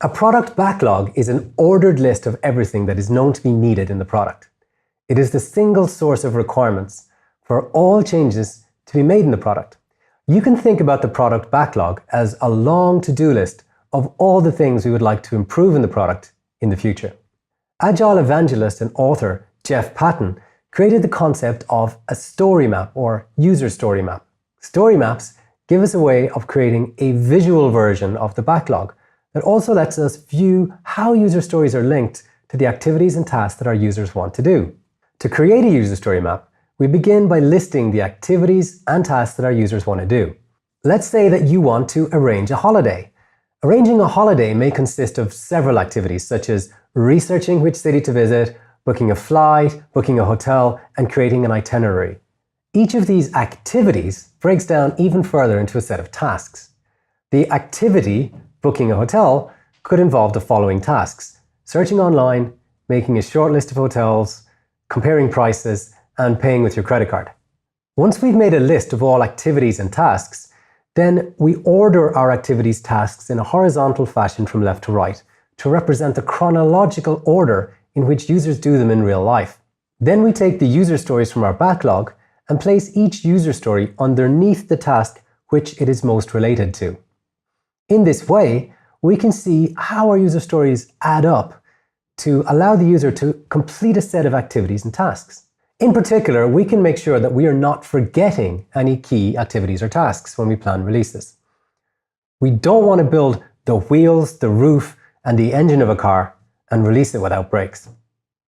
A product backlog is an ordered list of everything that is known to be needed in the product. It is the single source of requirements for all changes to be made in the product. You can think about the product backlog as a long to-do list of all the things we would like to improve in the product in the future. Agile evangelist and author Jeff Patton created the concept of a story map or user story map. Story maps give us a way of creating a visual version of the backlog that also lets us view how user stories are linked to the activities and tasks that our users want to do. To create a user story map, we begin by listing the activities and tasks that our users want to do. Let's say that you want to arrange a holiday. Arranging a holiday may consist of several activities such as researching which city to visit, booking a flight, booking a hotel, and creating an itinerary. Each of these activities breaks down even further into a set of tasks. The activity, booking a hotel, could involve the following tasks: searching online, making a short list of hotels, comparing prices, and paying with your credit card. Once we've made a list of all activities and tasks, then we order our activities tasks in a horizontal fashion from left to right to represent the chronological order in which users do them in real life. Then we take the user stories from our backlog and place each user story underneath the task which it is most related to. In this way, we can see how our user stories add up to allow the user to complete a set of activities and tasks. In particular, we can make sure that we are not forgetting any key activities or tasks when we plan releases. We don't want to build the wheels, the roof, and the engine of a car and release it without brakes.